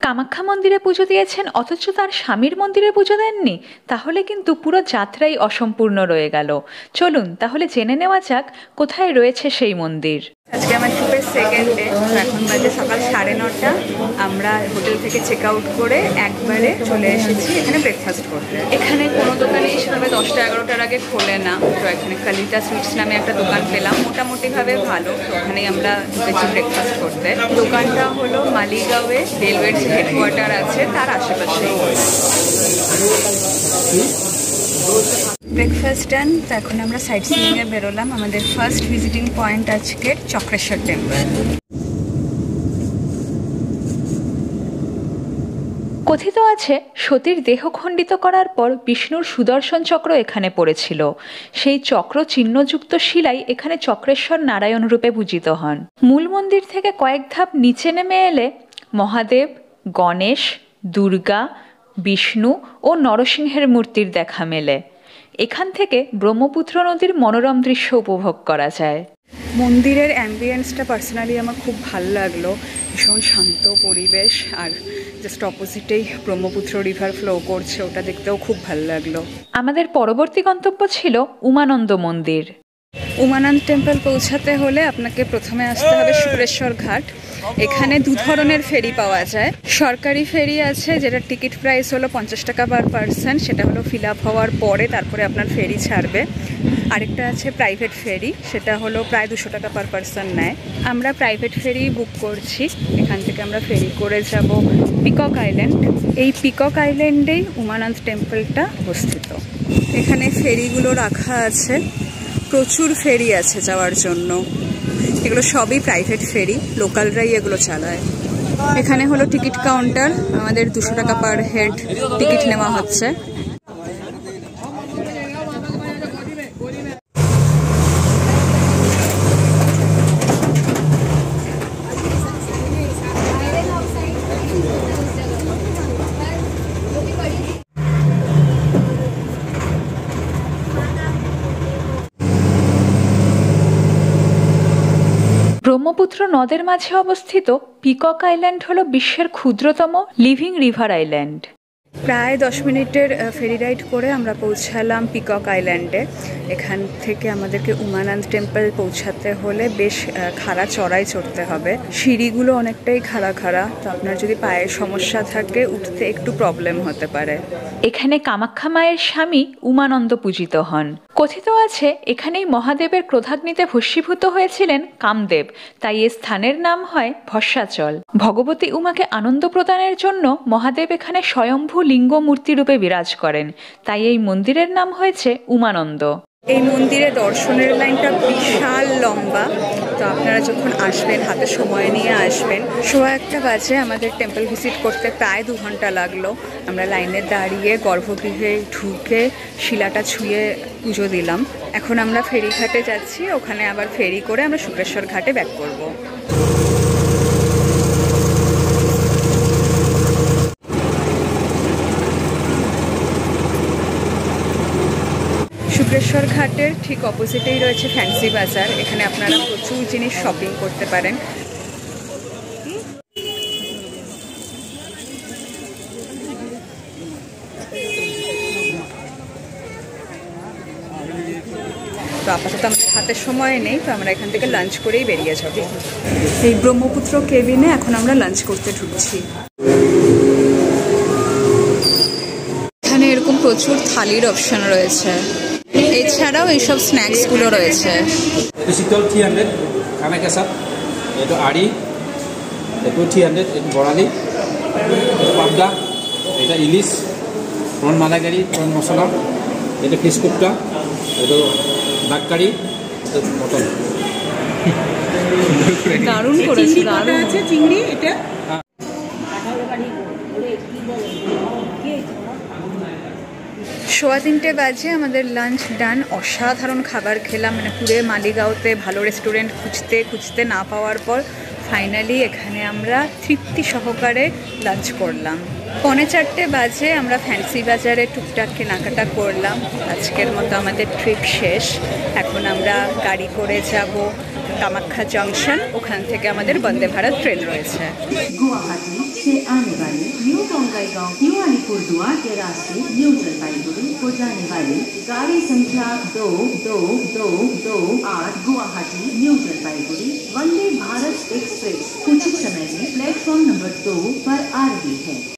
কামাখ্যা মন্দিরে পুজো দিয়েছেন অথচ তার স্বামীর মন্দিরে পুজো দেননি, তাহলে কিন্তু পুরো যাত্রাই অসম্পূর্ণ রয়ে গেল। চলুন তাহলে জেনে নেওয়া যাক কোথায় রয়েছে সেই মন্দির। আজকে আমার ট্রিপের সেকেন্ড ডে, তো এখন বাজে সকাল 9:30। আমরা হোটেল থেকে চেক আউট করে একবারে চলে এসেছি এখানে ব্রেকফাস্ট করতে। এখানে কোনো দোকানেই সেভাবে 10টা-11টার আগে খোলে না, তো এখানে কালিতা সুইটস নামে একটা দোকান পেলাম, মোটামুটিভাবে ভালো। তো ওখানেই আমরা ঢুকেছি ব্রেকফাস্ট করতে। দোকানটা হলো মালিগাঁওয়ে, রেলওয়ের যে হেডকোয়ার্টার আছে তার আশেপাশে। ব্রেকফাস্ট ডান, তো এখন আমরা সাইট সিইংয়ে বেরোলাম। আমাদের ফার্স্ট ভিজিটিং পয়েন্ট আজকের চক্রেশ্বর টেম্পল। কথিত আছে সতীর দেহ খণ্ডিত করার পর বিষ্ণুর সুদর্শন চক্র এখানে পড়েছিল। সেই চক্র চিহ্নযুক্ত শিলাই এখানে চক্রেশ্বর নারায়ণ রূপে পূজিত হন। মূল মন্দির থেকে কয়েক ধাপ নিচে নেমে এলে মহাদেব, গণেশ, দুর্গা, বিষ্ণু ও নরসিংহের মূর্তির দেখা মেলে। এখান থেকে ব্রহ্মপুত্র নদীর মনোরম দৃশ্য উপভোগ করা যায়। মন্দিরের অ্যাম্বিয়েন্সটা পার্সোনালি আমার খুব ভালো লাগলো, ভীষণ শান্ত পরিবেশ, আর জাস্ট অপোজিটেই ব্রহ্মপুত্র রিভার ফ্লো করছে, ওটা দেখতেও খুব ভালো লাগলো। আমাদের পরবর্তী গন্তব্য ছিল উমানন্দ মন্দির। উমানন্দ টেম্পল পৌঁছাতে হলে আপনাকে প্রথমে আসতে হবে শুক্রেশ্বর ঘাট। এখানে দু ধরনের ফেরি পাওয়া যায়। সরকারি ফেরি আছে যেটার টিকিট প্রাইস হলো 50 টাকা পার পারসন, সেটা হলো ফিল আপ হওয়ার পরে তারপরে আপনার ফেরি ছাড়বে। আরেকটা আছে প্রাইভেট ফেরি, সেটা হলো প্রায় 200 টাকা পার পারসন নেয়। আমরা প্রাইভেট ফেরি বুক করছি। এখান থেকে আমরা ফেরি করে যাব পিকক আইল্যান্ড। এই পিকক আইল্যান্ডেই উমানন্দ টেম্পলটা অবস্থিত। এখানে ফেরিগুলো রাখা আছে, প্রচুর ফেরি আছে যাওয়ার জন্য। এগুলো সবই প্রাইভেট ফেরি, লোকালরাই এগুলো চালায়। এখানে হলো টিকিট কাউন্টার, আমাদের 200 টাকা পার হেড টিকিট নেওয়া হচ্ছে। ব্রহ্মপুত্র নদের মাঝে অবস্থিত পিকক আইল্যান্ড হল বিশ্বের ক্ষুদ্রতম লিভিং রিভার আইল্যান্ড। প্রায় 10 মিনিটের ফেরি রাইড করে আমরা পৌঁছালাম পিকক আইল্যান্ডে। এখান থেকে আমাদেরকে উমানন্দ টেম্পল পৌঁছাতে হলে বেশ খাড়া চড়াই চড়তে হবে। সিঁড়িগুলো অনেকটাই খাড়া, তো আপনার যদি পায়ের সমস্যা থাকে উঠতে একটু প্রবলেম হতে পারে। এখানে কামাখ্যা মায়ের স্বামী উমানন্দ পূজিত হন। কথিত আছে এখানেই মহাদেবের ক্রোধাগ্নিতে ভস্মীভূত হয়েছিলেন কামদেব, তাই এ স্থানের নাম হয় ভস্মাচল। ভগবতী উমাকে আনন্দ প্রদানের জন্য মহাদেব এখানে স্বয়ম্ভু লিঙ্গ মূর্তি রূপে বিরাজ করেন, তাই এই মন্দিরের নাম হয়েছে উমানন্দ। এই মন্দিরে দর্শনের লাইনটা বিশাল লম্বা, তো আপনারা যখন আসবেন হাতে সময় নিয়ে আসবেন। 1:15 বাজে আমাদের টেম্পল ভিজিট করতে প্রায় 2 ঘন্টা লাগলো। আমরা লাইনে দাঁড়িয়ে গর্ভগৃহে ঢুকে শিলাটা ছুঁয়ে পুজো দিলাম। এখন আমরা ফেরিঘাটে যাচ্ছি, ওখানে আবার ফেরি করে আমরা শুক্রেশ্বর ঘাটে ব্যাক করব। শুক্রেশ্বর ঘাটের ঠিক অপোজিটেই রয়েছে ফ্যান্সি বাজার। এখানে আপনারা প্রচুর জিনিস শপিং করতে পারেন। তো আপাতত আমাদের হাতে সময় নেই, তো আমরা এখান থেকে লাঞ্চ করেই বেরিয়ে যাব। এই ব্রহ্মপুত্র কেবিনে এখন আমরা লাঞ্চ করতে ঢুকছি। এখানে এরকম প্রচুর থালির অপশন রয়েছে, এছাড়াও এইসব স্ন্যাক্সগুলো রয়েছে। শীতল 300 কামাখ্যা সাপ, এটা আড়ি, এটা 300, এটা বড়ালি, এটা পাবদা, এটা ইলিশ, প্রন মালাইকারি, প্রন মশলা, এটা ফিশ কুপ্তা, এটা বাগকারি, এটা মটন। দারুণ করেছে, দারুণ আছে চিংড়ি। এটা 3:15 বাজে আমাদের লাঞ্চ ডান। অসাধারণ খাবার খেলাম, মানে পুরো মালিগাঁওতে ভালো রেস্টুরেন্ট খুঁজতে না পাওয়ার পর ফাইনালি এখানে আমরা তৃপ্তি সহকারে লাঞ্চ করলাম। 3:45 বাজে আমরা ফ্যান্সি বাজারে টুকটাক কেনাকাটা করলাম। আজকের মতো আমাদের ট্রিপ শেষ। এখন আমরা গাড়ি করে যাব कामाख्या जंक्शन, ওখান থেকে আমাদের বন্দে ভারত ট্রেন রয়েছে। गुवाहाटी से आने वाली बंगाईगांव न्यू अलीपुरद्वार के रास्ते न्यू जलपाईगुड़ी को जाने वाली गाड़ी संख्या 222228 गुवाहाटी न्यू जलपाईगुड़ी वंदे भारत एक्सप्रेस कुछ ही समय में प्लेटफॉर्म नंबर 2